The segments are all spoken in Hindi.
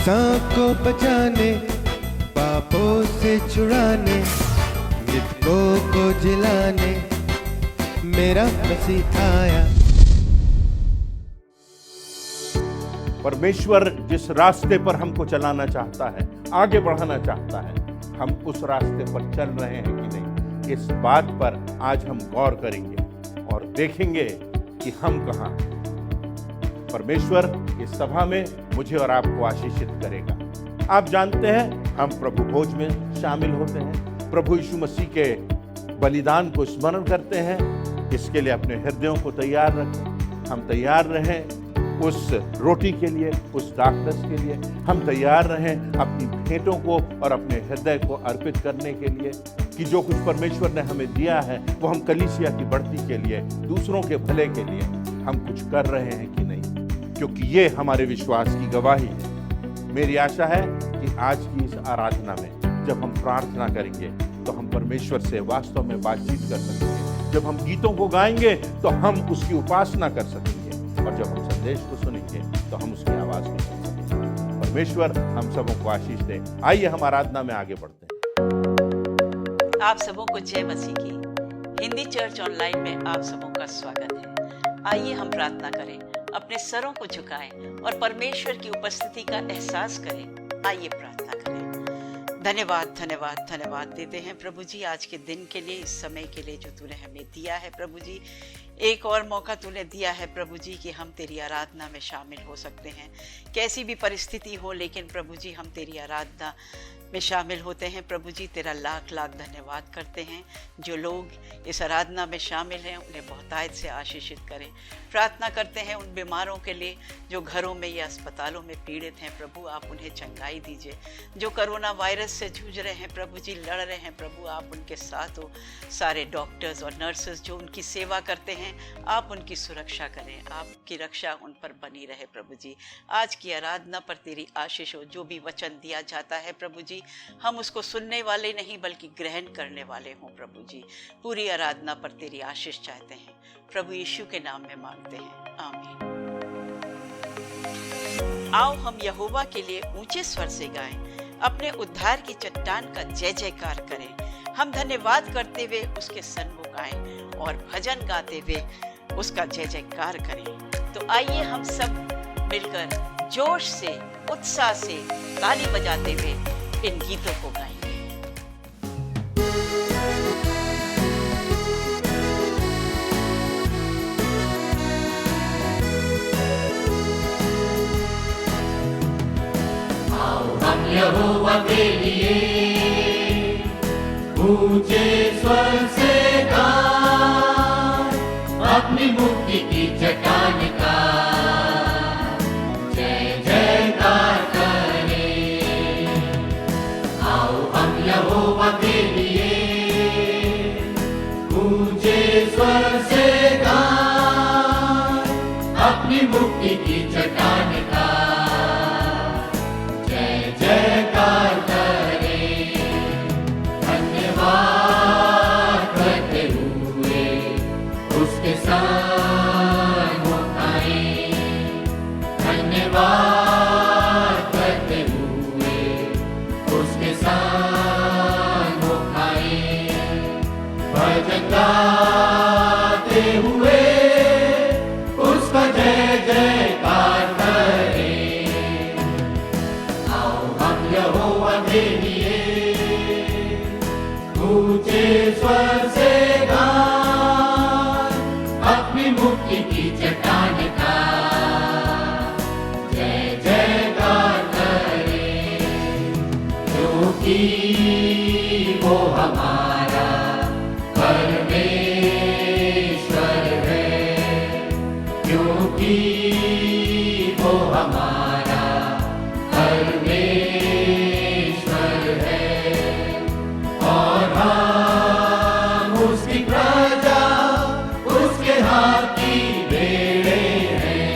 इंसान को बचाने, पापों से छुड़ाने, मृतकों को जिलाने मेरा मसीह आया। परमेश्वर जिस रास्ते पर हमको चलाना चाहता है, आगे बढ़ाना चाहता है, हम उस रास्ते पर चल रहे हैं कि नहीं, इस बात पर आज हम गौर करेंगे और देखेंगे कि हम कहाँ हैं। परमेश्वर इस सभा में मुझे और आपको आशीषित करेगा। आप जानते हैं हम प्रभु भोज में शामिल होते हैं, प्रभु यीशु मसीह के बलिदान को स्मरण करते हैं। इसके लिए अपने हृदयों को तैयार रखें। हम तैयार रहें उस रोटी के लिए, उस दाखरस के लिए। हम तैयार रहें अपनी भेंटों को और अपने हृदय को अर्पित करने के लिए कि जो कुछ परमेश्वर ने हमें दिया है वो हम कलीसिया की बढ़ती के लिए, दूसरों के भले के लिए हम कुछ कर रहे हैं कि नहीं, क्योंकि ये हमारे विश्वास की गवाही है। मेरी आशा है कि आज की इस आराधना में जब हम प्रार्थना करेंगे तो हम परमेश्वर से वास्तव में बातचीत कर सकेंगे। जब हम गीतों को गाएंगे तो हम उसकी उपासना कर सकेंगे, और जब हम संदेश को सुनेंगे तो हम उसकी आवाज को सुन सकेंगे। परमेश्वर हम सबों को आशीष दे। आइए हम आराधना में आगे बढ़ते हैं। आप सबों को जय मसीह की। हिंदी चर्च ऑनलाइन में आप सबों का स्वागत है। आइए हम प्रार्थना करें, अपने सरों को झुकाएं और परमेश्वर की उपस्थिति का एहसास करें। आइए प्रार्थना करें। धन्यवाद धन्यवाद धन्यवाद देते हैं प्रभु जी आज के दिन के लिए, इस समय के लिए जो तूने हमें दिया है प्रभु जी। एक और मौका तूने दिया है प्रभु जी कि हम तेरी आराधना में शामिल हो सकते हैं। कैसी भी परिस्थिति हो, लेकिन प्रभु जी हम तेरी आराधना में शामिल होते हैं। प्रभु जी तेरा लाख लाख धन्यवाद करते हैं। जो लोग इस आराधना में शामिल हैं उन्हें बहुतायत से आशीषित करें। प्रार्थना करते हैं उन बीमारों के लिए जो घरों में या अस्पतालों में पीड़ित हैं। प्रभु आप उन्हें चंगाई दीजिए। जो कोरोना वायरस से जूझ रहे हैं प्रभु जी, लड़ रहे हैं प्रभु, आप उनके साथ हो। सारे डॉक्टर्स और नर्सेस जो उनकी सेवा करते हैं, आप उनकी सुरक्षा करें। आपकी रक्षा उन पर बनी रहे प्रभु जी। आज की आराधना पर तेरी आशीष हो। जो भी वचन दिया जाता है प्रभु जी, हम उसको सुनने वाले नहीं बल्कि ग्रहण करने वाले हों प्रभु जी। पूरी आराधना पर तेरी आशीष चाहते हैं प्रभु यीशु के नाम में मांगते हैं, आमीन। आओ हम यहोवा के लिए ऊंचे स्वर से गाएं, अपने उद्धार की चट्टान का जय जयकार करें। हम धन्यवाद करते हुए उसके सन्मुख आएं और भजन गाते हुए उसका जय जयकार करें। तो आइए हम सब मिलकर जोश से, उत्साह से ताली बजाते हुए इन गीतों को गाएंगे। आओ हम यहोवा के लिए ऊंचे स्वर से गाएं, अपनी मुक्ति की चट्टान का जय जयकार करें। आओ हम यहोवा के लिए ऊंचे स्वर से गाएं, अपनी मुक्ति की चट्टान का जय जयकार करें। धन्यवाद करते हुए उसके सन्मुख आएं, धन्यवाद करते हुए उसके सन्मुख आएं, भजन गाते हुए उसका जय जयकार करें। आओ हम यहोवा के लिए ऊंचे स्वर से गाएं, अपनी मुक्ति की चट्टान का जय जयकार करें। क्योंकि वो हमारा परमेश्वर है, क्योंकि वो हमारा परमेश्वर है, और हम उसकी प्रजा, उसके हाथ की भेड़े हैं।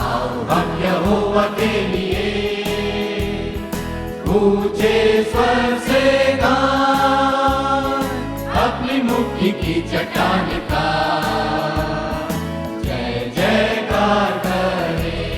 आओ हम यहोवा के लिए ऊंचे स्वर से गाएं, अपनी मुक्ति की चट्टान का जय जयकार करें।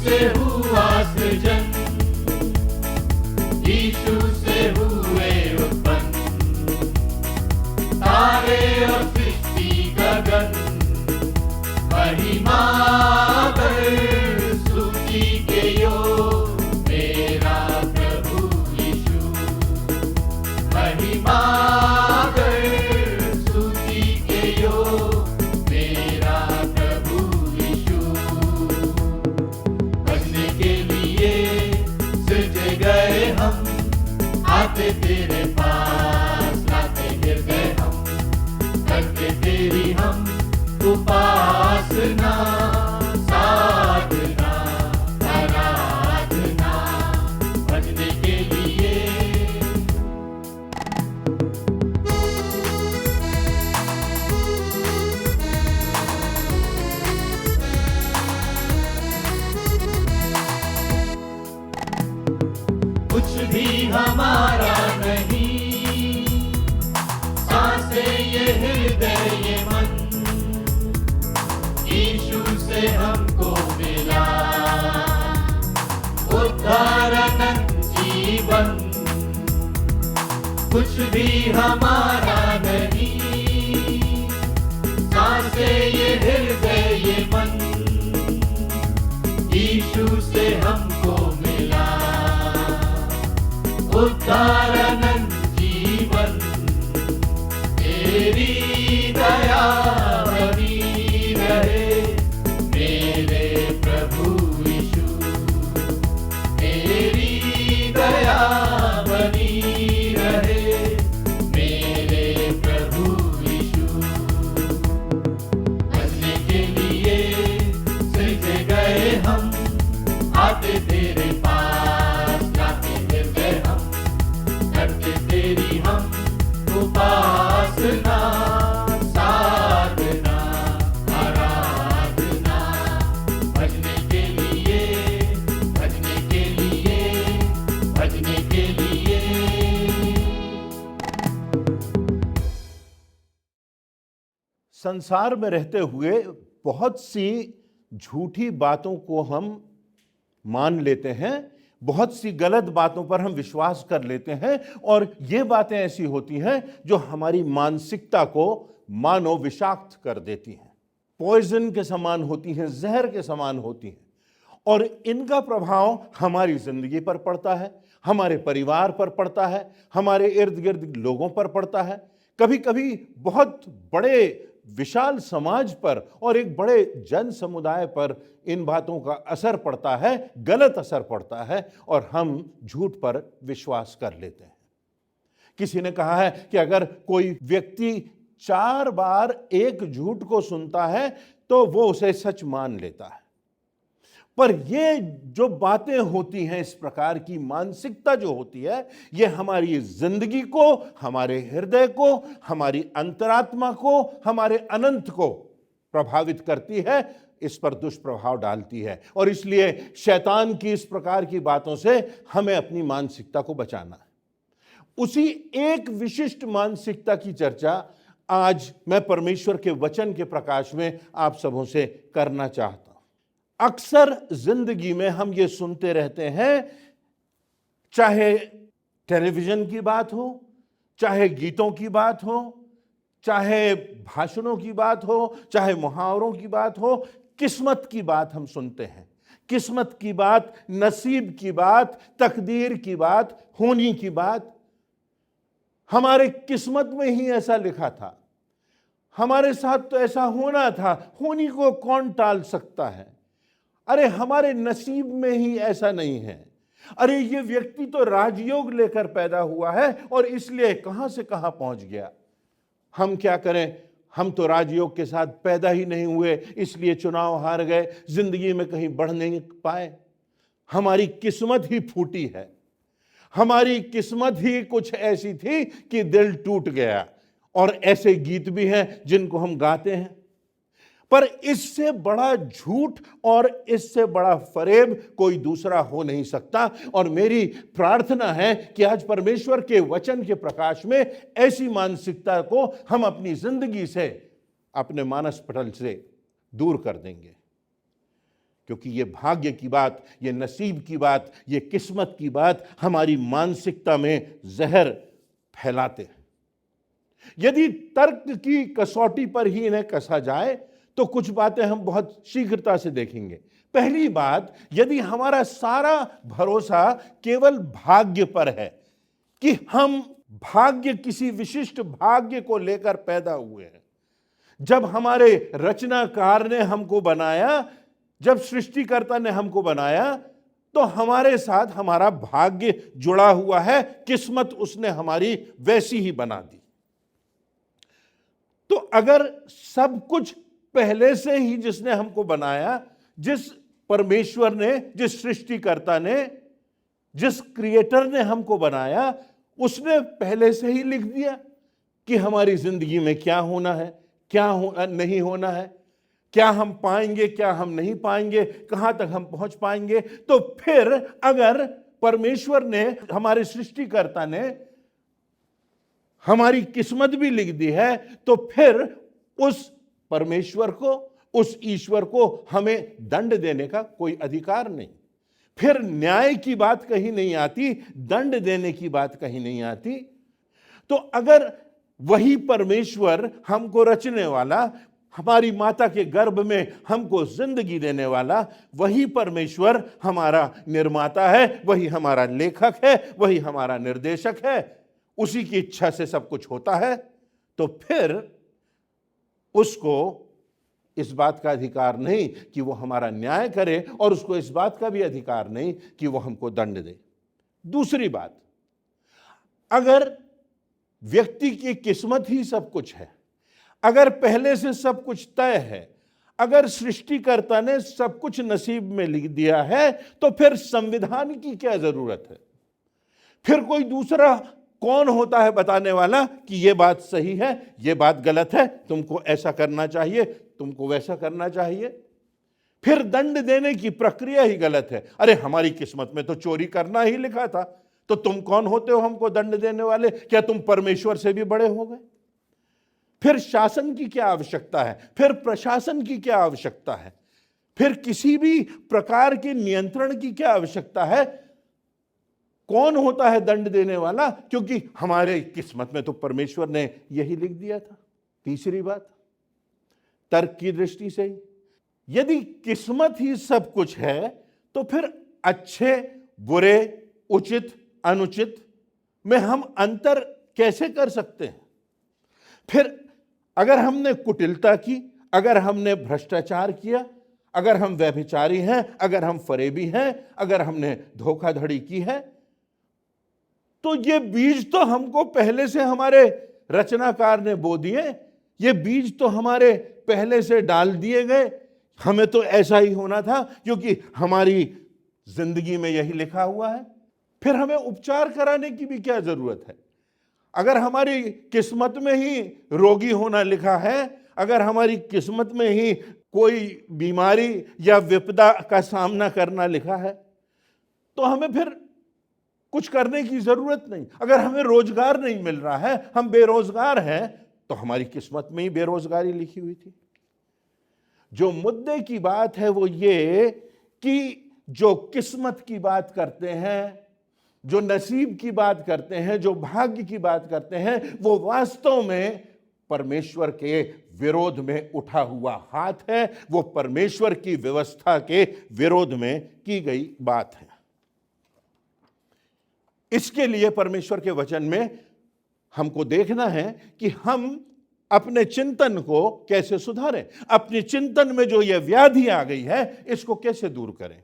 से हुआ सृजन, यीशु से हुए उत्पन्न, तारे और सृष्टि गगन, महिमा कर स्तुति के योग मेरा प्रभु यीशु, महिमा कर स्तुति के योग मेरा प्रभु यीशु। भजने के लिए सृजे गए हम, आते तेरे पास लाते हृदय हम, करते तेरी हम उपासना, साधना, आराधना, भजने के लिए। कुछ भी हमारा नहीं, सांसें ये हृदय ये मन, यीशु से हमको मिला उद्धार अनंत जीवन। कुछ भी हमारा नहीं, सांसें ये हृदय ये मन, यीशु से हमको मिला उद्धार अनंत जीवन। तेरी दया बनी रहे मेरे प्रभु यीशु, तेरी दया बनी रहे मेरे प्रभु यीशु। भजने के लिए सृजे गए हम, आते तेरे पास लाते हृदय हम, करते तेरी हम उपासना, साधना, आराधना, भजने के लिए, भजने के लिए, भजने के लिए। संसार में रहते हुए बहुत सी झूठी बातों को हम मान लेते हैं, बहुत सी गलत बातों पर हम विश्वास कर लेते हैं, और ये बातें ऐसी होती हैं जो हमारी मानसिकता को मानो विषाक्त कर देती हैं, पॉइजन के समान होती हैं, जहर के समान होती हैं, और इनका प्रभाव हमारी जिंदगी पर पड़ता है, हमारे परिवार पर पड़ता है, हमारे इर्द गिर्द लोगों पर पड़ता है, कभी कभी बहुत बड़े विशाल समाज पर और एक बड़े जन समुदाय पर इन बातों का असर पड़ता है, गलत असर पड़ता है, और हम झूठ पर विश्वास कर लेते हैं। किसी ने कहा है कि अगर कोई व्यक्ति 4 बार एक झूठ को सुनता है तो वो उसे सच मान लेता है। पर ये जो बातें होती हैं, इस प्रकार की मानसिकता जो होती है, ये हमारी जिंदगी को, हमारे हृदय को, हमारी अंतरात्मा को, हमारे अनंत को प्रभावित करती है, इस पर दुष्प्रभाव डालती है। और इसलिए शैतान की इस प्रकार की बातों से हमें अपनी मानसिकता को बचाना है। उसी एक विशिष्ट मानसिकता की चर्चा आज मैं परमेश्वर के वचन के प्रकाश में आप सबों से करना चाहता हूं। अक्सर जिंदगी में हम ये सुनते रहते हैं, चाहे टेलीविजन की बात हो, चाहे गीतों की बात हो, चाहे भाषणों की बात हो, चाहे मुहावरों की बात हो, किस्मत की बात हम सुनते हैं। किस्मत की बात, नसीब की बात, तकदीर की बात, होनी की बात। हमारे किस्मत में ही ऐसा लिखा था, हमारे साथ तो ऐसा होना था, होनी को कौन टाल सकता है। अरे हमारे नसीब में ही ऐसा नहीं है। अरे ये व्यक्ति तो राजयोग लेकर पैदा हुआ है और इसलिए कहां से कहां पहुंच गया। हम क्या करें, हम तो राजयोग के साथ पैदा ही नहीं हुए, इसलिए चुनाव हार गए, जिंदगी में कहीं बढ़ नहीं पाए। हमारी किस्मत ही फूटी है, हमारी किस्मत ही कुछ ऐसी थी कि दिल टूट गया। और ऐसे गीत भी हैं जिनको हम गाते हैं, पर इससे बड़ा झूठ और इससे बड़ा फरेब कोई दूसरा हो नहीं सकता। और मेरी प्रार्थना है कि आज परमेश्वर के वचन के प्रकाश में ऐसी मानसिकता को हम अपनी जिंदगी से, अपने मानस पटल से दूर कर देंगे। क्योंकि ये भाग्य की बात, ये नसीब की बात, ये किस्मत की बात हमारी मानसिकता में जहर फैलाते हैं। यदि तर्क की कसौटी पर ही इन्हें कसा जाए तो कुछ बातें हम बहुत शीघ्रता से देखेंगे। पहली बात, यदि हमारा सारा भरोसा केवल भाग्य पर है कि हम भाग्य, किसी विशिष्ट भाग्य को लेकर पैदा हुए हैं, जब हमारे रचनाकार ने हमको बनाया, जब सृष्टिकर्ता ने हमको बनाया, तो हमारे साथ हमारा भाग्य जुड़ा हुआ है, किस्मत उसने हमारी वैसी ही बना दी। तो अगर सब कुछ पहले से ही जिसने हमको बनाया, जिस परमेश्वर ने, जिस सृष्टिकर्ता ने, जिस क्रिएटर ने हमको बनाया, उसने पहले से ही लिख दिया कि हमारी जिंदगी में क्या होना है, क्या नहीं होना है, क्या हम पाएंगे, क्या हम नहीं पाएंगे, कहां तक हम पहुंच पाएंगे। तो फिर अगर परमेश्वर ने, हमारे सृष्टिकर्ता ने हमारी किस्मत भी लिख दी है, तो फिर उस परमेश्वर को, उस ईश्वर को हमें दंड देने का कोई अधिकार नहीं। फिर न्याय की बात कहीं नहीं आती, दंड देने की बात कहीं नहीं आती। तो अगर वही परमेश्वर, हमको रचने वाला, हमारी माता के गर्भ में हमको जिंदगी देने वाला, वही परमेश्वर हमारा निर्माता है, वही हमारा लेखक है, वही हमारा निर्देशक है, उसी की इच्छा से सब कुछ होता है, तो फिर उसको इस बात का अधिकार नहीं कि वो हमारा न्याय करे, और उसको इस बात का भी अधिकार नहीं कि वो हमको दंड दे। दूसरी बात, अगर व्यक्ति की किस्मत ही सब कुछ है, अगर पहले से सब कुछ तय है, अगर सृष्टिकर्ता ने सब कुछ नसीब में लिख दिया है, तो फिर संविधान की क्या जरूरत है? फिर कोई दूसरा कौन होता है बताने वाला कि यह बात सही है, यह बात गलत है, तुमको ऐसा करना चाहिए, तुमको वैसा करना चाहिए? फिर दंड देने की प्रक्रिया ही गलत है। अरे हमारी किस्मत में तो चोरी करना ही लिखा था, तो तुम कौन होते हो हमको दंड देने वाले? क्या तुम परमेश्वर से भी बड़े हो गए? फिर शासन की क्या आवश्यकता है? फिर प्रशासन की क्या आवश्यकता है? फिर किसी भी प्रकार के नियंत्रण की क्या आवश्यकता है? कौन होता है दंड देने वाला? क्योंकि हमारे किस्मत में तो परमेश्वर ने यही लिख दिया था। तीसरी बात, तर्क की दृष्टि से ही, यदि किस्मत ही सब कुछ है, तो फिर अच्छे, बुरे, उचित, अनुचित में हम अंतर कैसे कर सकते हैं? फिर अगर हमने कुटिलता की, अगर हमने भ्रष्टाचार किया, अगर हम व्यभिचारी हैं, अगर हम फरेबी हैं, अगर हमने धोखाधड़ी की है, तो ये बीज तो हमको पहले से हमारे रचनाकार ने बो दिए, ये बीज तो हमारे पहले से डाल दिए गए। हमें तो ऐसा ही होना था, क्योंकि हमारी जिंदगी में यही लिखा हुआ है। फिर हमें उपचार कराने की भी क्या जरूरत है? अगर हमारी किस्मत में ही रोगी होना लिखा है, अगर हमारी किस्मत में ही कोई बीमारी या विपदा का सामना करना लिखा है, तो हमें फिर कुछ करने की जरूरत नहीं। अगर हमें रोजगार नहीं मिल रहा है, हम बेरोजगार हैं, तो हमारी किस्मत में ही बेरोजगारी लिखी हुई थी। जो मुद्दे की बात है वो ये कि जो किस्मत की बात करते हैं, जो नसीब की बात करते हैं, जो भाग्य की बात करते हैं, वो वास्तव में परमेश्वर के विरोध में उठा हुआ हाथ है, वो परमेश्वर की व्यवस्था के विरोध में की गई बात है। इसके लिए परमेश्वर के वचन में हमको देखना है कि हम अपने चिंतन को कैसे सुधारें, अपने चिंतन में जो यह व्याधि आ गई है, इसको कैसे दूर करें।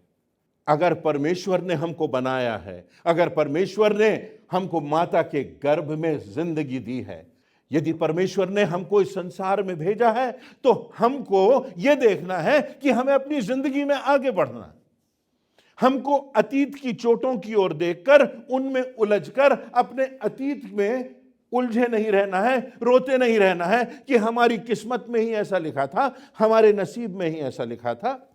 अगर परमेश्वर ने हमको बनाया है, अगर परमेश्वर ने हमको माता के गर्भ में जिंदगी दी है, यदि परमेश्वर ने हमको इस संसार में भेजा है, तो हमको यह देखना है कि हमें अपनी जिंदगी में आगे बढ़ना है। हमको अतीत की चोटों की ओर देखकर, उनमें उलझकर अपने अतीत में उलझे नहीं रहना है, रोते नहीं रहना है कि हमारी किस्मत में ही ऐसा लिखा था, हमारे नसीब में ही ऐसा लिखा था,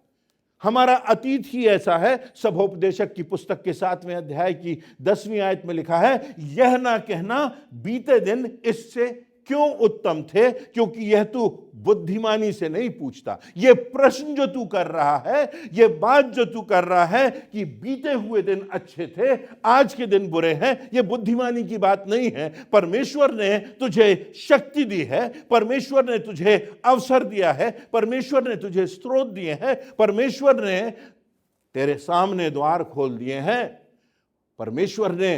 हमारा अतीत ही ऐसा है। सभोपदेशक की पुस्तक के 7वें अध्याय की 10वीं आयत में लिखा है, यह ना कहना बीते दिन इससे क्यों उत्तम थे? क्योंकि यह तू बुद्धिमानी से नहीं पूछता। यह प्रश्न जो तू कर रहा है, यह बात जो तू कर रहा है कि बीते हुए दिन अच्छे थे, आज के दिन बुरे हैं, यह बुद्धिमानी की बात नहीं है। परमेश्वर ने तुझे शक्ति दी है, परमेश्वर ने तुझे अवसर दिया है, परमेश्वर ने तुझे स्रोत दिए हैं, परमेश्वर ने तेरे सामने द्वार खोल दिए हैं, परमेश्वर ने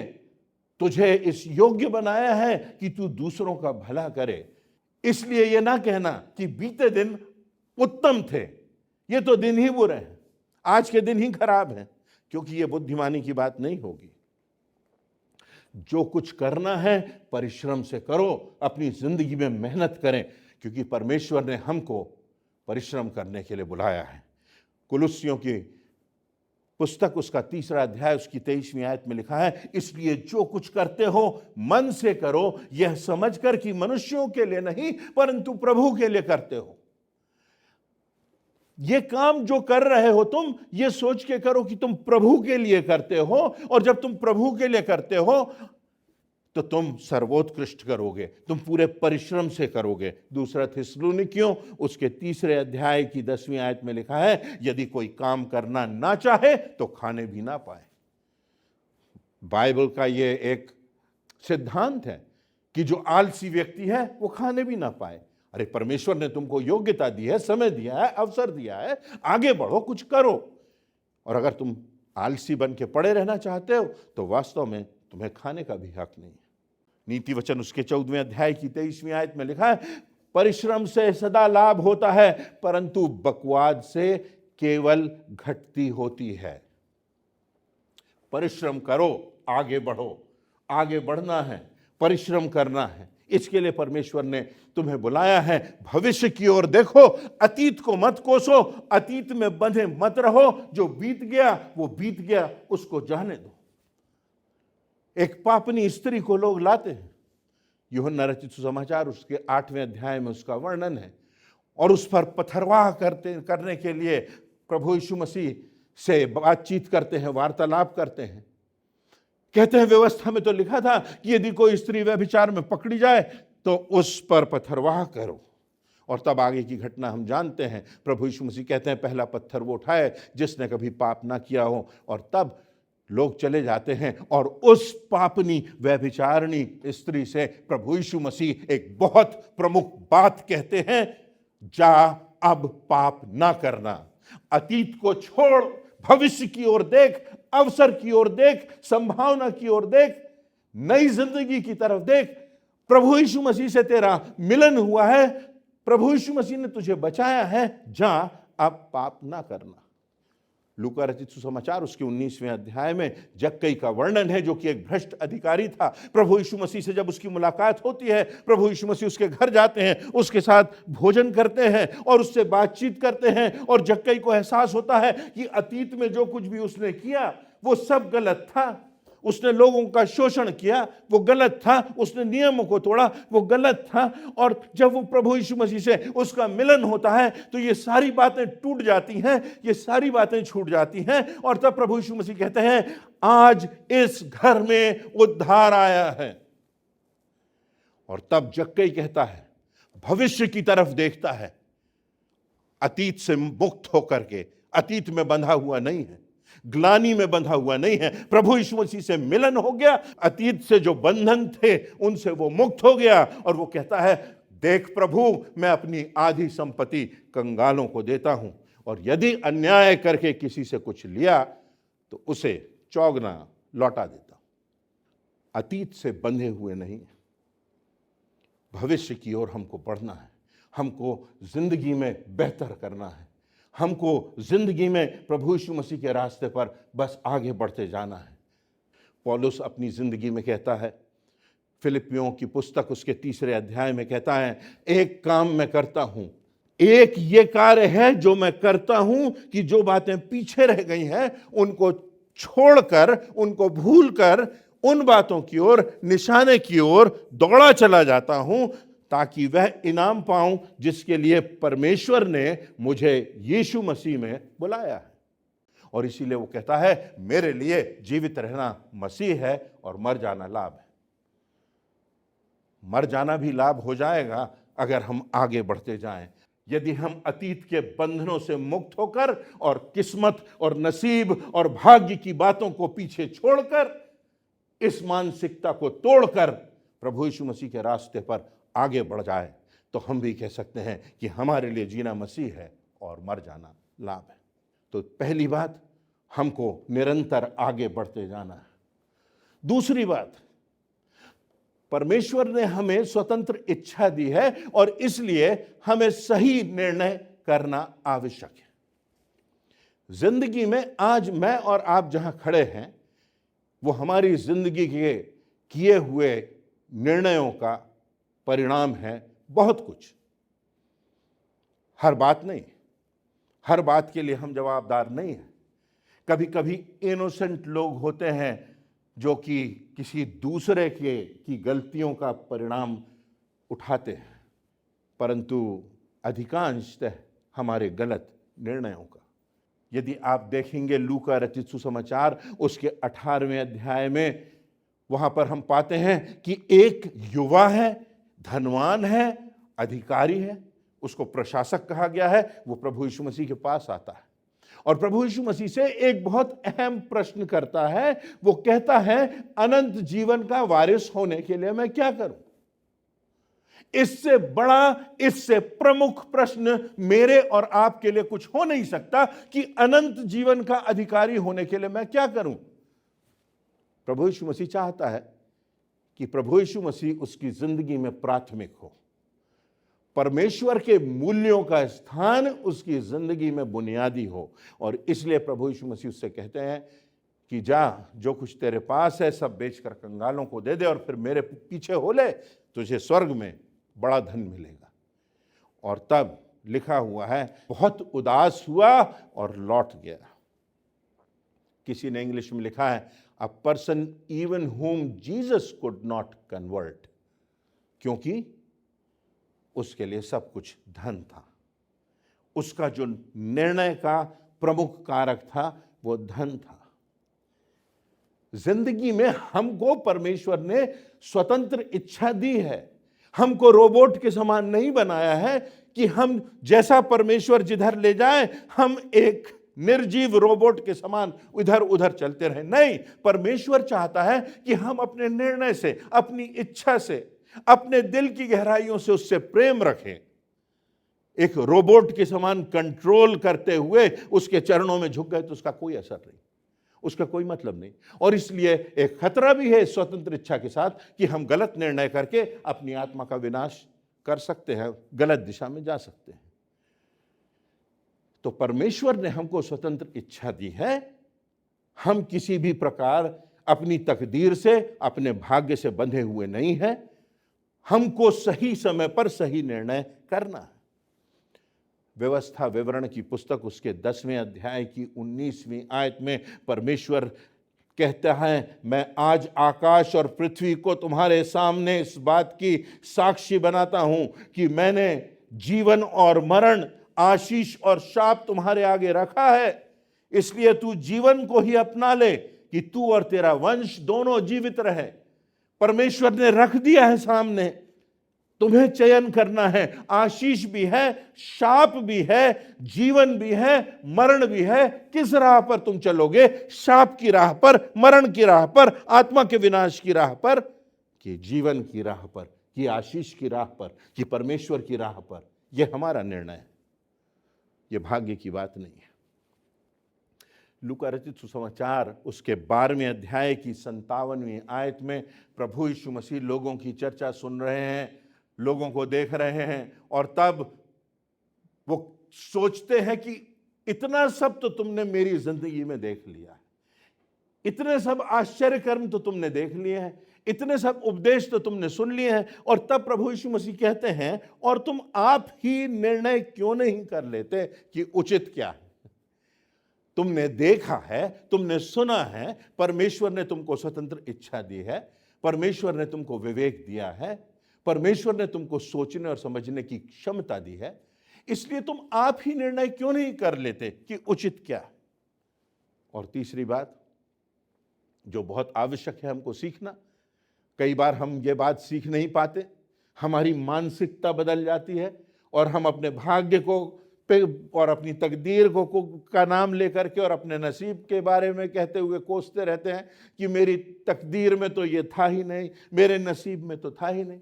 तुझे इस योग्य बनाया है कि तू दूसरों का भला करे। इसलिए यह ना कहना कि बीते दिन उत्तम थे, ये तो दिन ही बुरे हैं, आज के दिन ही खराब हैं, क्योंकि यह बुद्धिमानी की बात नहीं होगी। जो कुछ करना है परिश्रम से करो, अपनी जिंदगी में मेहनत करें, क्योंकि परमेश्वर ने हमको परिश्रम करने के लिए बुलाया है। कुलुस्सियों की पुस्तक उसका 3 अध्याय उसकी 23वीं आयत में लिखा है, इसलिए जो कुछ करते हो मन से करो, यह समझकर कि मनुष्यों के लिए नहीं परंतु प्रभु के लिए करते हो। यह काम जो कर रहे हो तुम, यह सोच के करो कि तुम प्रभु के लिए करते हो, और जब तुम प्रभु के लिए करते हो तो तुम सर्वोत्कृष्ट करोगे, तुम पूरे परिश्रम से करोगे। 2 थिस्सलुनीकियों उसके 3 अध्याय की 10वीं आयत में लिखा है, यदि कोई काम करना ना चाहे तो खाने भी ना पाए। बाइबल का ये एक सिद्धांत है कि जो आलसी व्यक्ति है वो खाने भी ना पाए। अरे परमेश्वर ने तुमको योग्यता दी है, समय दिया है, अवसर दिया है, आगे बढ़ो, कुछ करो। और अगर तुम आलसी बन के पड़े रहना चाहते हो तो वास्तव में तुम्हें खाने का भी हक नहीं है। नीति वचन उसके 14वें अध्याय की 23वीं आयत में लिखा है, परिश्रम से सदा लाभ होता है परंतु बकवाद से केवल घटती होती है। परिश्रम करो, आगे बढ़ो, आगे बढ़ना है, परिश्रम करना है। इसके लिए परमेश्वर ने तुम्हें बुलाया है। भविष्य की ओर देखो, अतीत को मत कोसो, अतीत में बंधे मत रहो। जो बीत गया वो बीत गया, उसको जाने दो। एक पापनी स्त्री को लोग लाते हैं, यूहन्ना रचित सुसमाचार उसके 8वें अध्याय में उसका वर्णन है, और उस पर पथरवाह करने के लिए प्रभु यीशु मसीह से बातचीत करते हैं, वार्तालाप करते हैं। कहते हैं व्यवस्था में तो लिखा था कि यदि कोई स्त्री व्यभिचार में पकड़ी जाए तो उस पर पथरवाह करो। और तब आगे की घटना हम जानते हैं। प्रभु यीशु मसीह कहते हैं पहला पत्थर वो उठाए जिसने कभी पाप ना किया हो, और तब लोग चले जाते हैं और उस पापनी व्यभिचारिणी स्त्री से प्रभु यीशु मसीह एक बहुत प्रमुख बात कहते हैं, जा अब पाप ना करना, अतीत को छोड़, भविष्य की ओर देख, अवसर की ओर देख, संभावना की ओर देख, नई जिंदगी की तरफ देख। प्रभु यीशु मसीह से तेरा मिलन हुआ है, प्रभु यीशु मसीह ने तुझे बचाया है, जा अब पाप ना करना। लूका रचित सुसमाचार उसके 19वें अध्याय में जक्कई का वर्णन है, जो कि एक भ्रष्ट अधिकारी था। प्रभु यीशु मसीह से जब उसकी मुलाकात होती है, प्रभु यीशु मसीह उसके घर जाते हैं, उसके साथ भोजन करते हैं और उससे बातचीत करते हैं, और जक्कई को एहसास होता है कि अतीत में जो कुछ भी उसने किया वो सब गलत था। उसने लोगों का शोषण किया, वो गलत था। उसने नियमों को तोड़ा, वो गलत था। और जब वो प्रभु यीशु मसीह से उसका मिलन होता है तो ये सारी बातें टूट जाती हैं, ये सारी बातें छूट जाती हैं। और तब प्रभु यीशु मसीह कहते हैं, आज इस घर में उद्धार आया है। और तब जक्कई कहता है, भविष्य की तरफ देखता है, अतीत से मुक्त होकर के, अतीत में बंधा हुआ नहीं है, ग्लानि में बंधा हुआ नहीं है। प्रभु यीशु मसीह से मिलन हो गया, अतीत से जो बंधन थे उनसे वो मुक्त हो गया। और वो कहता है, देख प्रभु, मैं अपनी आधी संपत्ति कंगालों को देता हूं, और यदि अन्याय करके किसी से कुछ लिया तो उसे चौगुना लौटा देता हूं। अतीत से बंधे हुए नहीं, भविष्य की ओर हमको बढ़ना है, हमको जिंदगी में बेहतर करना है, हमको जिंदगी में प्रभु यीशु मसीह के रास्ते पर बस आगे बढ़ते जाना है। पौलुस अपनी जिंदगी में कहता है, फिलिपियों की पुस्तक उसके 3 अध्याय में कहता है, एक काम मैं करता हूं, एक ये कार्य है जो मैं करता हूं कि जो बातें पीछे रह गई हैं उनको छोड़कर, उनको भूलकर उन बातों की ओर, निशाने की ओर दौड़ा चला जाता हूं, ताकि वह इनाम पाऊं जिसके लिए परमेश्वर ने मुझे यीशु मसीह में बुलाया है। और इसीलिए वो कहता है, मेरे लिए जीवित रहना मसीह है और मर जाना लाभ है। मर जाना भी लाभ हो जाएगा अगर हम आगे बढ़ते जाएं। यदि हम अतीत के बंधनों से मुक्त होकर और किस्मत और नसीब और भाग्य की बातों को पीछे छोड़कर, इस मानसिकता को तोड़कर प्रभु यीशु मसीह के रास्ते पर आगे बढ़ जाए, तो हम भी कह सकते हैं कि हमारे लिए जीना मसीह है और मर जाना लाभ है। तो पहली बात, हमको निरंतर आगे बढ़ते जाना है। दूसरी बात, परमेश्वर ने हमें स्वतंत्र इच्छा दी है और इसलिए हमें सही निर्णय करना आवश्यक है। जिंदगी में आज मैं और आप जहां खड़े हैं, वो हमारी जिंदगी के किए हुए निर्णयों का परिणाम है। बहुत कुछ, हर बात नहीं, हर बात के लिए हम जवाबदार नहीं हैं। कभी कभी इनोसेंट लोग होते हैं जो कि किसी दूसरे की गलतियों का परिणाम उठाते हैं, परंतु अधिकांशतः हमारे गलत निर्णयों का। यदि आप देखेंगे लूका रचित सुसमाचार उसके 18वें अध्याय में, वहां पर हम पाते हैं कि एक युवा है, धनवान है, अधिकारी है, उसको प्रशासक कहा गया है। वो प्रभु यीशु मसीह के पास आता है और प्रभु यीशु मसीह से एक बहुत अहम प्रश्न करता है। वो कहता है, अनंत जीवन का वारिस होने के लिए मैं क्या करूं? इससे बड़ा, इससे प्रमुख प्रश्न मेरे और आपके लिए कुछ हो नहीं सकता कि अनंत जीवन का अधिकारी होने के लिए मैं क्या करूं। प्रभु यीशु मसीह चाहता है कि प्रभु यीशु मसीह उसकी जिंदगी में प्राथमिक हो, परमेश्वर के मूल्यों का स्थान उसकी जिंदगी में बुनियादी हो। और इसलिए प्रभु यीशु मसीह उससे कहते हैं कि जा, जो कुछ तेरे पास है सब बेचकर कंगालों को दे दे और फिर मेरे पीछे हो ले, तुझे स्वर्ग में बड़ा धन मिलेगा। और तब लिखा हुआ है, बहुत उदास हुआ और लौट गया। किसी ने इंग्लिश में लिखा है, a person even whom Jesus could not convert, क्योंकि उसके लिए सब कुछ धन था। उसका जो निर्णय का प्रमुख कारक था वो धन था। जिंदगी में हमको परमेश्वर ने स्वतंत्र इच्छा दी है। हमको रोबोट के समान नहीं बनाया है कि हम जैसा परमेश्वर जिधर ले जाए हम एक निर्जीव रोबोट के समान इधर उधर चलते रहे। नहीं, परमेश्वर चाहता है कि हम अपने निर्णय से, अपनी इच्छा से, अपने दिल की गहराइयों से उससे प्रेम रखें। एक रोबोट के समान कंट्रोल करते हुए उसके चरणों में झुक गए तो उसका कोई असर नहीं, उसका कोई मतलब नहीं। और इसलिए एक खतरा भी है स्वतंत्र इच्छा के साथ कि हम गलत निर्णय करके अपनी आत्मा का विनाश कर सकते हैं, गलत दिशा में जा सकते हैं। तो परमेश्वर ने हमको स्वतंत्र इच्छा दी है। हम किसी भी प्रकार अपनी तकदीर से, अपने भाग्य से बंधे हुए नहीं हैं। हमको सही समय पर सही निर्णय करना है। व्यवस्था विवरण की पुस्तक उसके 10वें अध्याय की 19वीं आयत में परमेश्वर कहता है, मैं आज आकाश और पृथ्वी को तुम्हारे सामने इस बात की साक्षी बनाता हूं कि मैंने जीवन और मरण, आशीष और शाप तुम्हारे आगे रखा है। इसलिए तू जीवन को ही अपना ले कि तू और तेरा वंश दोनों जीवित रहे। परमेश्वर ने रख दिया है सामने, तुम्हें चयन करना है। आशीष भी है, शाप भी है, जीवन भी है, मरण भी है। किस राह पर तुम चलोगे? शाप की राह पर, मरण की राह पर, आत्मा के विनाश की राह पर, कि जीवन की राह पर, कि आशीष की राह पर, कि परमेश्वर की राह पर? यह हमारा निर्णय है, यह भाग्य की बात नहीं है। लूका रचित सुसमाचार उसके 12वें अध्याय की 57वीं आयत में प्रभु यीशु मसीह लोगों की चर्चा सुन रहे हैं, लोगों को देख रहे हैं, और तब वो सोचते हैं कि इतना सब तो तुमने मेरी जिंदगी में देख लिया है, इतने सब आश्चर्य कर्म तो तुमने देख लिए हैं, इतने सब उपदेश तो तुमने सुन लिए हैं। और तब प्रभु यीशु मसीह कहते हैं, और तुम आप ही निर्णय क्यों नहीं कर लेते कि उचित क्या है? तुमने देखा है, तुमने सुना है, परमेश्वर ने तुमको स्वतंत्र इच्छा दी है, परमेश्वर ने तुमको विवेक दिया है, परमेश्वर ने तुमको सोचने और समझने की क्षमता दी है। इसलिए तुम आप ही निर्णय क्यों नहीं कर लेते कि उचित क्या है? और तीसरी बात जो बहुत आवश्यक है हमको सीखना, कई बार हम ये बात सीख नहीं पाते, हमारी मानसिकता बदल जाती है और हम अपने भाग्य को पे और अपनी तकदीर को का नाम लेकर के और अपने नसीब के बारे में कहते हुए कोसते रहते हैं कि मेरी तकदीर में तो ये था ही नहीं, मेरे नसीब में तो था ही नहीं।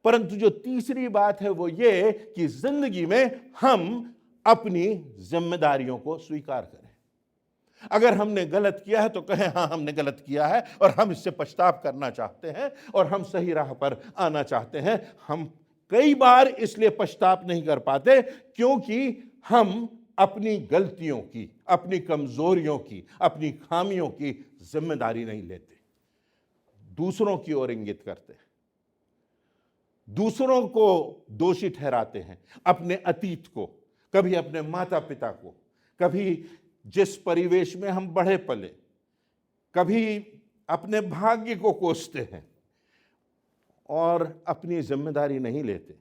परंतु जो तीसरी बात है वो ये कि जिंदगी में हम अपनी जिम्मेदारियों को स्वीकार करें। अगर हमने गलत किया है तो कहें हाँ हमने गलत किया है और हम इससे पछताव करना चाहते हैं और हम सही राह पर आना चाहते हैं। हम कई बार इसलिए पछताव नहीं कर पाते क्योंकि हम अपनी गलतियों की, अपनी कमजोरियों की, अपनी खामियों की जिम्मेदारी नहीं लेते, दूसरों की ओर इंगित करते हैं, दूसरों को दोषी ठहराते हैं, अपने अतीत को, कभी अपने माता पिता को, कभी जिस परिवेश में हम बढ़े पले, कभी अपने भाग्य को कोसते हैं और अपनी जिम्मेदारी नहीं लेते।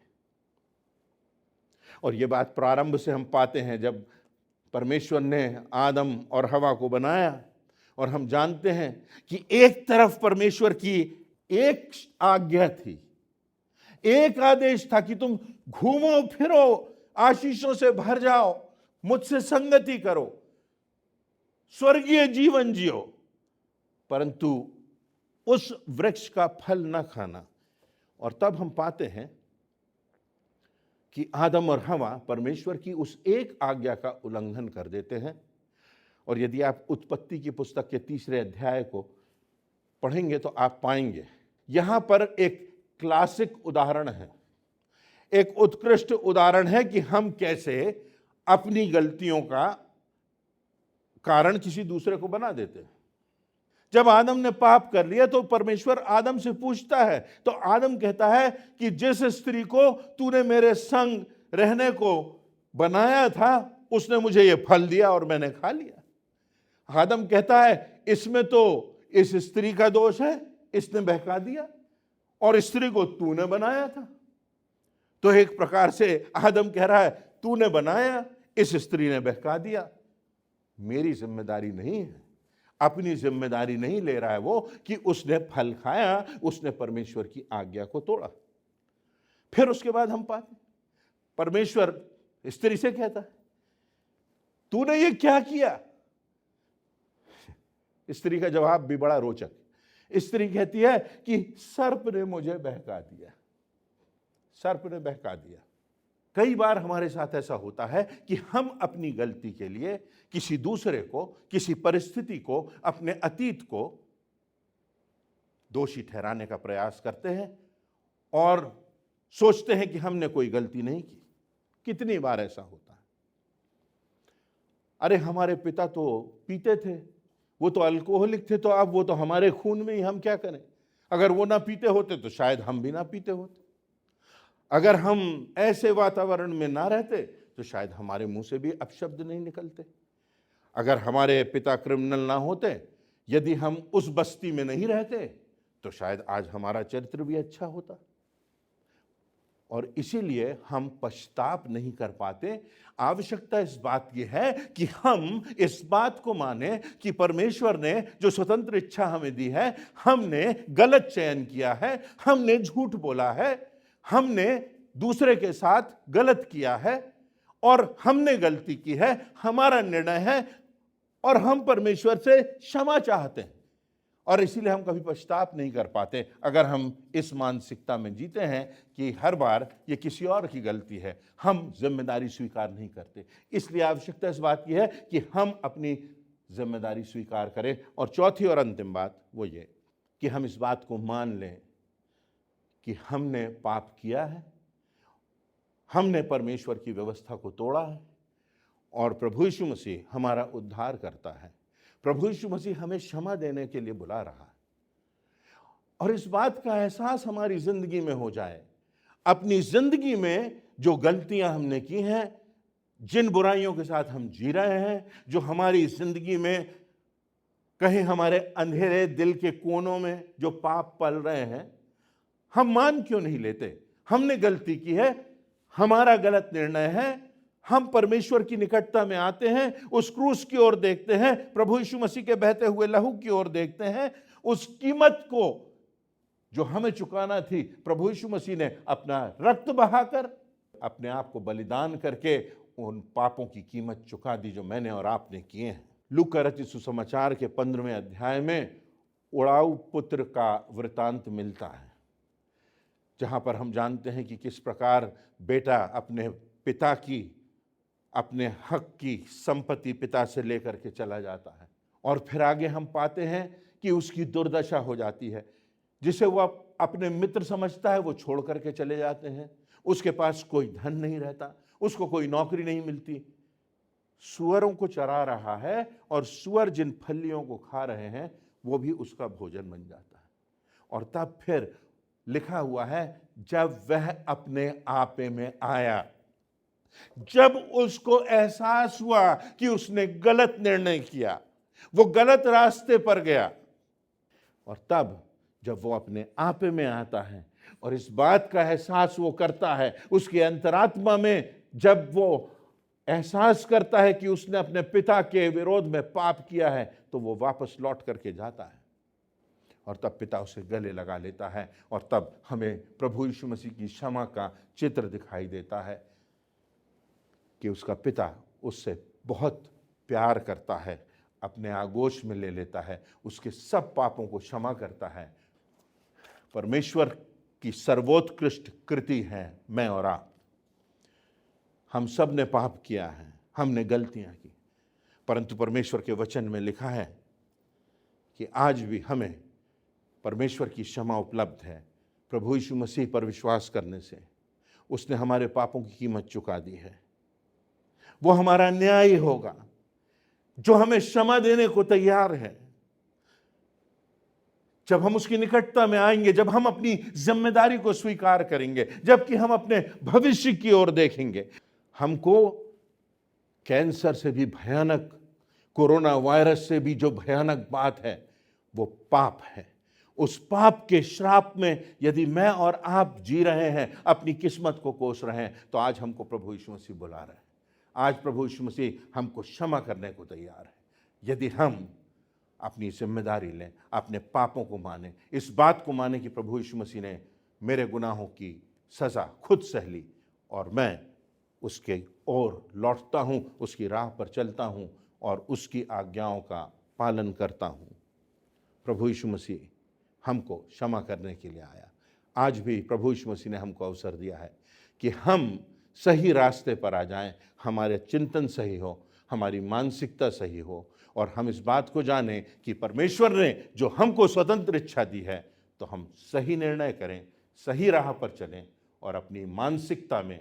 और ये बात प्रारंभ से हम पाते हैं जब परमेश्वर ने आदम और हवा को बनाया, और हम जानते हैं कि एक तरफ परमेश्वर की एक आज्ञा थी, एक आदेश था कि तुम घूमो फिरो, आशीषों से भर जाओ, मुझसे संगति करो, स्वर्गीय जीवन जियो, परंतु उस वृक्ष का फल न खाना। और तब हम पाते हैं कि आदम और हवा परमेश्वर की उस एक आज्ञा का उल्लंघन कर देते हैं। और यदि आप उत्पत्ति की पुस्तक के 3 अध्याय को पढ़ेंगे तो आप पाएंगे यहां पर एक क्लासिक उदाहरण है, एक उत्कृष्ट उदाहरण है कि हम कैसे अपनी गलतियों का कारण किसी दूसरे को बना देते हैं। जब आदम ने पाप कर लिया तो परमेश्वर आदम से पूछता है, तो आदम कहता है कि जिस स्त्री को तूने मेरे संग रहने को बनाया था उसने मुझे ये फल दिया और मैंने खा लिया। आदम कहता है इसमें तो इस स्त्री का दोष है, इसने बहका दिया, और स्त्री को तूने बनाया था। तो एक प्रकार से आदम कह रहा है तूने बनाया, इस स्त्री ने बहका दिया, मेरी जिम्मेदारी नहीं है। अपनी जिम्मेदारी नहीं ले रहा है वो कि उसने फल खाया, उसने परमेश्वर की आज्ञा को तोड़ा। फिर उसके बाद हम पाते परमेश्वर स्त्री से कहता है तूने ये क्या किया। स्त्री का जवाब भी बड़ा रोचक। स्त्री कहती है कि सर्प ने मुझे बहका दिया, सर्प ने बहका दिया। कई बार हमारे साथ ऐसा होता है कि हम अपनी गलती के लिए किसी दूसरे को, किसी परिस्थिति को, अपने अतीत को दोषी ठहराने का प्रयास करते हैं और सोचते हैं कि हमने कोई गलती नहीं की। कितनी बार ऐसा होता है, अरे हमारे पिता तो पीते थे, वो तो अल्कोहलिक थे, तो अब वो तो हमारे खून में ही, हम क्या करें। अगर वो ना पीते होते तो शायद हम भी ना पीते होते। अगर हम ऐसे वातावरण में ना रहते तो शायद हमारे मुंह से भी अपशब्द नहीं निकलते। अगर हमारे पिता क्रिमिनल ना होते, यदि हम उस बस्ती में नहीं रहते तो शायद आज हमारा चरित्र भी अच्छा होता। और इसीलिए हम पछताव नहीं कर पाते। आवश्यकता इस बात की है कि हम इस बात को माने कि परमेश्वर ने जो स्वतंत्र इच्छा हमें दी है, हमने गलत चयन किया है, हमने झूठ बोला है, हमने दूसरे के साथ गलत किया है और हमने गलती की है, हमारा निर्णय है और हम परमेश्वर से क्षमा चाहते हैं। और इसीलिए हम कभी पछताव नहीं कर पाते अगर हम इस मानसिकता में जीते हैं कि हर बार ये किसी और की गलती है, हम जिम्मेदारी स्वीकार नहीं करते। इसलिए आवश्यकता इस बात की है कि हम अपनी जिम्मेदारी स्वीकार करें। और चौथी और अंतिम बात वो ये कि हम इस बात को मान लें कि हमने पाप किया है, हमने परमेश्वर की व्यवस्था को तोड़ा है और प्रभु यीशु मसीह हमारा उद्धार करता है। प्रभु यीशु मसीह हमें क्षमा देने के लिए बुला रहा है। और इस बात का एहसास हमारी जिंदगी में हो जाए, अपनी जिंदगी में जो गलतियां हमने की हैं, जिन बुराइयों के साथ हम जी रहे हैं, जो हमारी जिंदगी में कहीं हमारे अंधेरे दिल के कोनों में जो पाप पल रहे हैं, हम मान क्यों नहीं लेते। हमने गलती की है, हमारा गलत निर्णय है, हम परमेश्वर की निकटता में आते हैं, उस क्रूस की ओर देखते हैं, प्रभु यीशु मसीह के बहते हुए लहू की ओर देखते हैं, उस कीमत को जो हमें चुकाना थी, प्रभु यीशु मसीह ने अपना रक्त बहाकर, अपने आप को बलिदान करके उन पापों की कीमत चुका दी जो मैंने और आपने किए हैं। लूका रचित सुसमाचार के 15वें अध्याय में उड़ाऊ पुत्र का वृतांत मिलता है, जहाँ पर हम जानते हैं कि किस प्रकार बेटा अपने पिता की, अपने हक की संपत्ति पिता से लेकर के चला जाता है। और फिर आगे हम पाते हैं कि उसकी दुर्दशा हो जाती है। जिसे वो अपने मित्र समझता है वो छोड़ करके चले जाते हैं। उसके पास कोई धन नहीं रहता, उसको कोई नौकरी नहीं मिलती, सुअरों को चरा रहा है और सुअर जिन फलियों को खा रहे हैं वो भी उसका भोजन बन जाता है। और तब फिर लिखा हुआ है, जब वह अपने आपे में आया, जब उसको एहसास हुआ कि उसने गलत निर्णय किया, वो गलत रास्ते पर गया, और तब जब वो अपने आपे में आता है और इस बात का एहसास वो करता है, उसके अंतरात्मा में जब वो एहसास करता है कि उसने अपने पिता के विरोध में पाप किया है, तो वो वापस लौट करके जाता है और तब पिता उसे गले लगा लेता है। और तब हमें प्रभु यीशु मसीह की क्षमा का चित्र दिखाई देता है कि उसका पिता उससे बहुत प्यार करता है, अपने आगोश में ले लेता है, उसके सब पापों को क्षमा करता है। परमेश्वर की सर्वोत्कृष्ट कृति है मैं और आप। हम सब ने पाप किया है, हमने गलतियां की, परंतु परमेश्वर के वचन में लिखा है कि आज भी हमें परमेश्वर की क्षमा उपलब्ध है। प्रभु यीशु मसीह पर विश्वास करने से उसने हमारे पापों की कीमत चुका दी है। वो हमारा न्यायी होगा जो हमें क्षमा देने को तैयार है। जब हम उसकी निकटता में आएंगे, जब हम अपनी जिम्मेदारी को स्वीकार करेंगे, जबकि हम अपने भविष्य की ओर देखेंगे। हमको कैंसर से भी भयानक, कोरोना वायरस से भी जो भयानक बात है वो पाप है। उस पाप के श्राप में यदि मैं और आप जी रहे हैं, अपनी किस्मत को कोस रहे हैं, तो आज हमको प्रभु यीशु मसीह बुला रहे हैं। आज प्रभु यीशु मसीह हमको क्षमा करने को तैयार है, यदि हम अपनी जिम्मेदारी लें, अपने पापों को माने, इस बात को माने कि प्रभु यीशु मसीह ने मेरे गुनाहों की सज़ा खुद सह ली और मैं उसके ओर लौटता हूँ, उसकी राह पर चलता हूँ और उसकी आज्ञाओं का पालन करता हूँ। प्रभु यीशु मसीह हमको क्षमा करने के लिए आया। आज भी प्रभु यीशु मसीह ने हमको अवसर दिया है कि हम सही रास्ते पर आ जाएं, हमारे चिंतन सही हो, हमारी मानसिकता सही हो और हम इस बात को जानें कि परमेश्वर ने जो हमको स्वतंत्र इच्छा दी है, तो हम सही निर्णय करें, सही राह पर चलें और अपनी मानसिकता में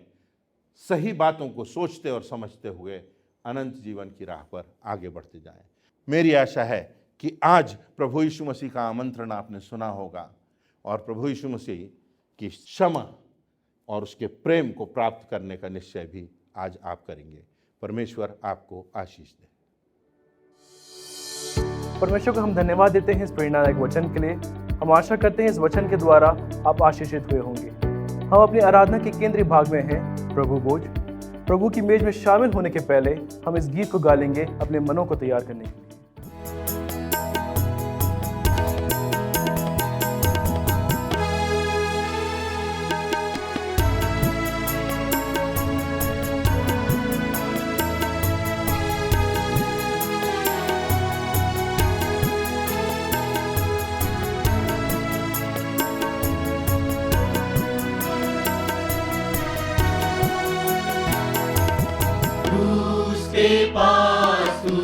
सही बातों को सोचते और समझते हुए अनंत जीवन की राह पर आगे बढ़ते जाएं। मेरी आशा है कि आज प्रभु यीशु मसीह का आमंत्रण आपने सुना होगा और प्रभु यीशु मसीह की क्षमा और उसके प्रेम को प्राप्त करने का निश्चय भी आज आप करेंगे। परमेश्वर आपको आशीष दे। परमेश्वर को हम धन्यवाद देते हैं इस प्रेरणादायक वचन के लिए। हम आशा करते हैं इस वचन के द्वारा आप आशीषित हुए होंगे। हम अपनी आराधना के केंद्रीय भाग में हैं प्रभु भोज। प्रभु की मेज में शामिल होने के पहले हम इस गीत को गा लेंगे अपने मनों को तैयार करने के लिए। उसके पास तू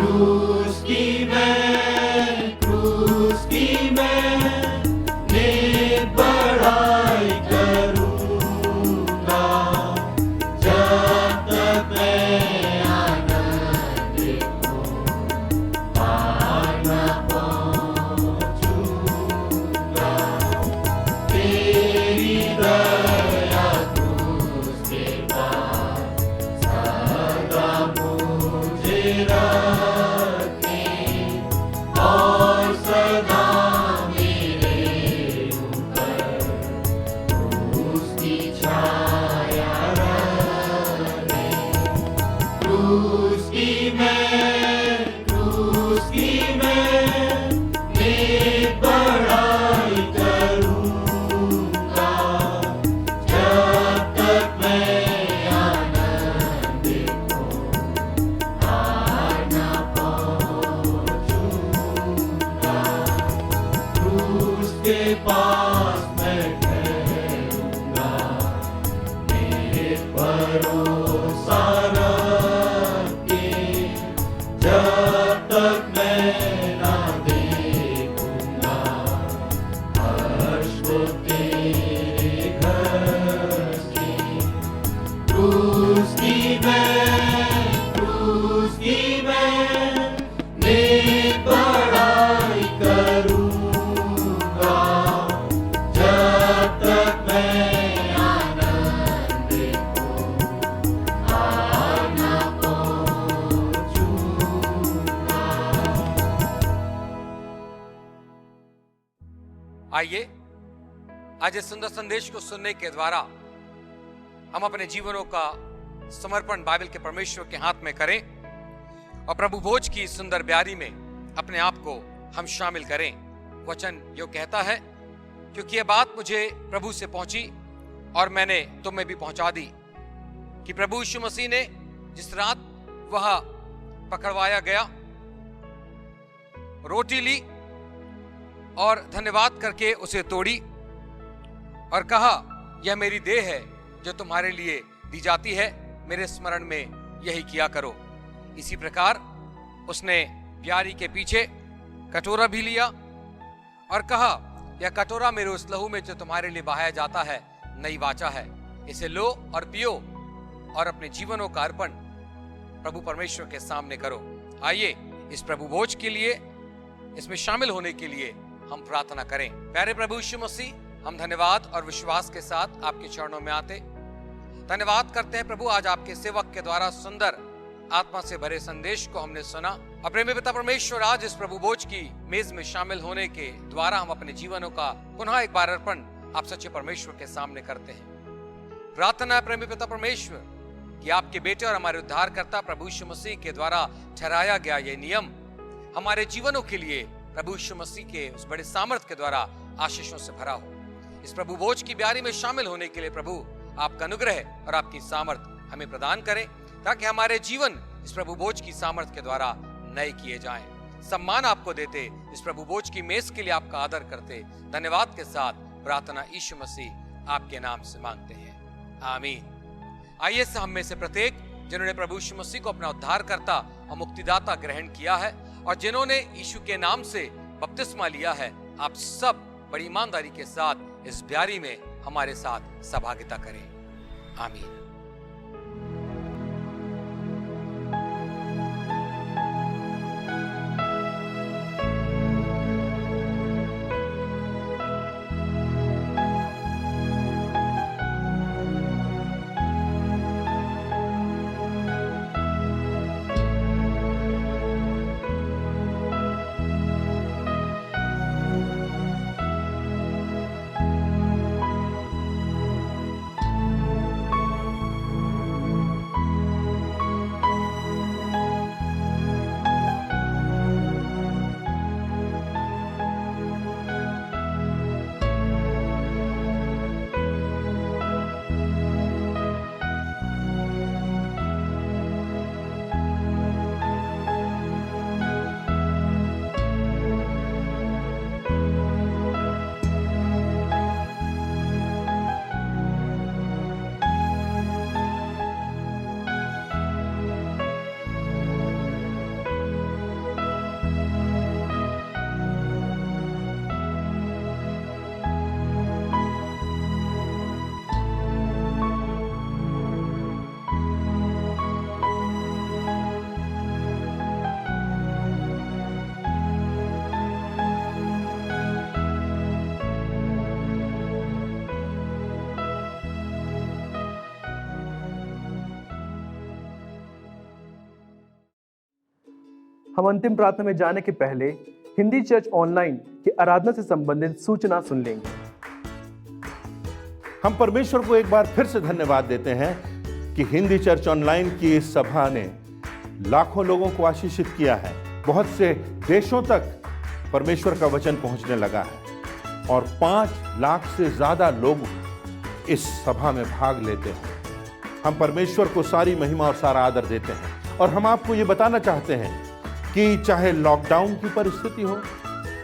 क्रूस की मैं ने बड़ाई करूँगा, जब तक मैं आनंद को पार न पहुँचूँगा। तेरी दया क्रूस के पास सदा मुझे रखे और सदा मेरे ऊपर उसकी छाया रहे। क्रूस की मैं ने बड़ाई करूँगा, जब तक मैं आनंद को पार न पहुँचूँगा। क्रूस के पास मैं ठहरूँगा, मेरे भरोसा रखे, जब तक मैं ना देखूँगा हर्ष को तेरे घर की। क्रूस की मैं ने बड़ाई करूँगा, जब तक मैं आनंद को पार न पहुँचूँगा। आइए आज इस सुंदर संदेश को सुनने के द्वारा हम अपने जीवनों का समर्पण बाइबल के परमेश्वर के हाथ में करें और प्रभु भोज की इस सुंदर ब्यारी में अपने आप को हम शामिल करें। वचन यो कहता है, क्योंकि यह बात मुझे प्रभु से पहुंची और मैंने तुम्हें भी पहुंचा दी, कि प्रभु यीशु मसीह ने जिस रात वह पकड़वाया गया, रोटी ली और धन्यवाद करके उसे तोड़ी और कहा, यह मेरी देह है जो तुम्हारे लिए दी जाती है, मेरे स्मरण में यही किया करो। इसी प्रकार उसने ब्यारी के पीछे कटोरा भी लिया और कहा, यह कटोरा मेरे उस लहू में जो तुम्हारे लिए बहाया जाता है नई वाचा है, इसे लो और पियो और अपने जीवनों का अर्पण प्रभु परमेश्वर के सामने करो। आइए इस प्रभु भोज के लिए, इसमें शामिल होने के लिए हम प्रार्थना करें। प्यारे प्रभु यीशु मसीह, हम धन्यवाद और विश्वास के साथ आपके चरणों में आते धन्यवाद करते हैं प्रभु। आज आपके सेवक के द्वारा सुंदर आत्मा से भरे संदेश को हमने सुना और प्रेमी पिता परमेश्वर, आज इस प्रभु भोज की मेज में शामिल होने के द्वारा हम अपने जीवनों का पुनः एक बार अर्पण आप सच्चे परमेश्वर के सामने करते हैं। प्रार्थना है प्रेमी पिता परमेश्वर कि आपके बेटे और हमारे उद्धारकर्ता प्रभु यीशु मसीह के द्वारा ठहराया गया ये नियम हमारे जीवनों के लिए प्रभु यीशु मसीह के उस बड़े सामर्थ के द्वारा आशीषों से भरा हो। इस प्रभु भोज की ब्यारी में शामिल होने के लिए प्रभु आपका अनुग्रह और आपकी सामर्थ हमें प्रदान करें, ताकि हमारे जीवन इस प्रभु भोज की सामर्थ के द्वारा नए किए जाएं। सम्मान आपको देते, इस प्रभु भोज की मेज के लिए आपका आदर करते, धन्यवाद के साथ प्रार्थना यीशु मसीह आपके नाम से मांगते हैं, आमीन। आइए हम में से प्रत्येक जिन्होंने प्रभु यीशु मसीह को अपना उद्धारकर्ता और मुक्तिदाता ग्रहण किया है और जिन्होंने यीशु के नाम से बपतिस्मा लिया है, आप सब बड़ी ईमानदारी के साथ इस ब्यारी में हमारे साथ सहभागिता करें, आमीन। हम अंतिम प्रार्थना में जाने के पहले हिंदी चर्च ऑनलाइन की आराधना से संबंधित सूचना सुन लेंगे। हम परमेश्वर को एक बार फिर से धन्यवाद देते हैं कि हिंदी चर्च ऑनलाइन की इस सभा ने लाखों लोगों को आशीषित किया है। बहुत से देशों तक परमेश्वर का वचन पहुंचने लगा है और 5 लाख से ज्यादा लोग इस सभा में भाग लेते हैं। हम परमेश्वर को सारी महिमा और सारा आदर देते हैं और हम आपको ये बताना चाहते हैं कि चाहे लॉकडाउन की परिस्थिति हो,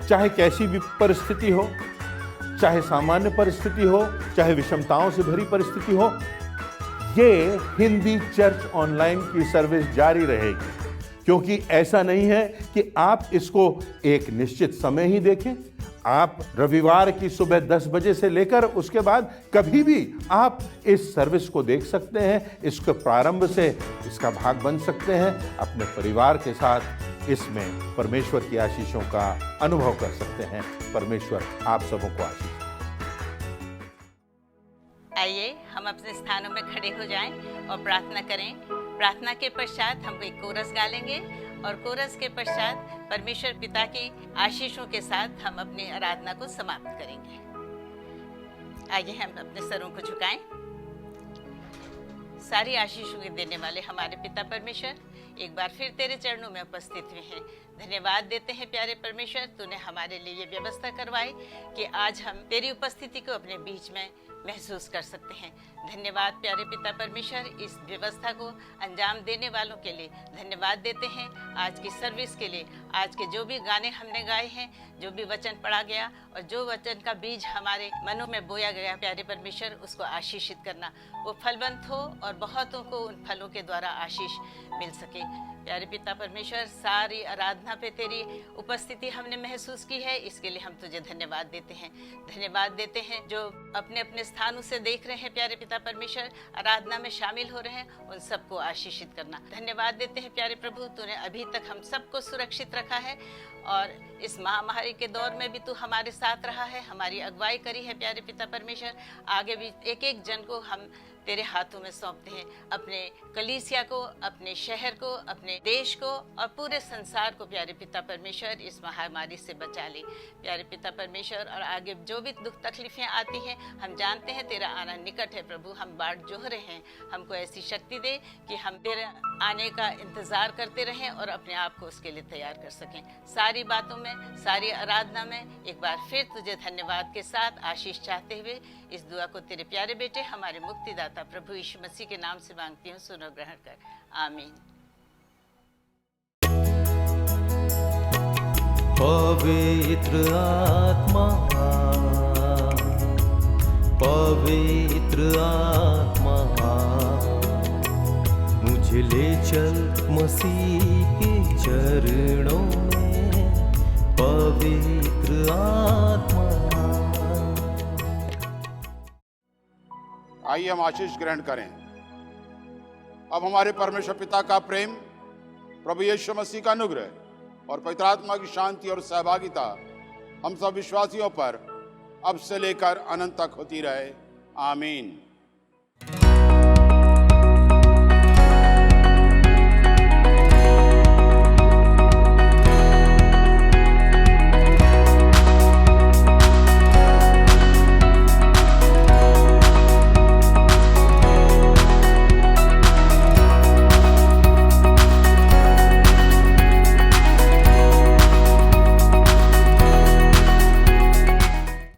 चाहे कैसी भी परिस्थिति हो, चाहे सामान्य परिस्थिति हो, चाहे विषमताओं से भरी परिस्थिति हो, ये हिंदी चर्च ऑनलाइन की सर्विस जारी रहेगी। क्योंकि ऐसा नहीं है कि आप इसको एक निश्चित समय ही देखें। आप रविवार की सुबह 10 बजे से लेकर उसके बाद कभी भी आप इस सर्विस को देख सकते हैं। इसके प्रारंभ से इसका भाग बन सकते हैं। अपने परिवार के साथ इसमें परमेश्वर की आशीषों का अनुभव कर सकते हैं। परमेश्वर आप सबों को आशीष। आइए हम अपने स्थानों में खड़े हो जाएं और प्रार्थना करें। प्रार्थना के पश्चात हम एक कोरस गालेंगे और कोरस के पश्चात परमेश्वर पिता की आशीषों के साथ हम अपनी आराधना को समाप्त करेंगे। आइए हम अपने सरों को झुकाएं। सारी आशीषों के देने वाले हमारे पिता परमेश्वर, एक बार फिर तेरे चरणों में उपस्थित हुए हैं। धन्यवाद देते हैं प्यारे परमेश्वर, तूने हमारे लिए ये व्यवस्था करवाई कि आज हम तेरी उपस्थिति को अपने बीच में महसूस कर सकते हैं। धन्यवाद प्यारे पिता परमेश्वर, इस व्यवस्था को अंजाम देने वालों के लिए धन्यवाद देते हैं। आज की सर्विस के लिए, आज के जो भी गाने हमने गाए हैं, जो भी वचन पढ़ा गया और जो वचन का बीज हमारे मनों में बोया गया, प्यारे परमेश्वर उसको आशीषित करना, वो फलवंत हो और बहुतों को उन फलों के द्वारा आशीष मिल सके। प्यारे पिता परमेश्वर, सारी आराधना पे तेरी उपस्थिति हमने महसूस की है, इसके लिए हम तुझे धन्यवाद देते हैं। धन्यवाद देते हैं जो अपने अपने स्थानों से देख रहे हैं प्यारे पिता परमेश्वर, आराधना में शामिल हो रहे हैं, उन सबको आशीषित करना। धन्यवाद देते हैं प्यारे प्रभु, तूने अभी तक हम सबको सुरक्षित रखा है और इस महामारी के दौर में भी तू हमारे साथ रहा है, हमारी अगुवाई करी है प्यारे पिता परमेश्वर। आगे भी एक एक जन को हम तेरे हाथों में सौंपते हैं, अपने कलीसिया को, अपने शहर को, अपने देश को और पूरे संसार को प्यारे पिता परमेश्वर इस महामारी से बचा ले प्यारे पिता परमेश्वर। और आगे जो भी दुख तकलीफें आती हैं, हम जानते हैं तेरा आना निकट है प्रभु, हम बाट जोह रहे हैं। हमको ऐसी शक्ति दे कि हम तेरे आने का इंतजार करते रहें और अपने आप को उसके लिए तैयार कर सकें। सारी बातों में, सारी आराधना में एक बार फिर तुझे धन्यवाद के साथ आशीष चाहते हुए इस दुआ को तेरे प्यारे बेटे हमारे मुक्तिदाता प्रभु यीशु मसीह के नाम से मांगती हूँ, सुनो ग्रहण कर, आमीन। पवित्र आत्मा, पवित्र आत्मा, मुझे ले चल मसीह के चरणों में, पवित्र आत्मा। आइए हम आशीष ग्रहण करें। अब हमारे परमेश्वर पिता का प्रेम, प्रभु यीशु मसीह का अनुग्रह और पवित्र आत्मा की शांति और सहभागिता हम सब विश्वासियों पर अब से लेकर अनंत तक होती रहे, आमीन।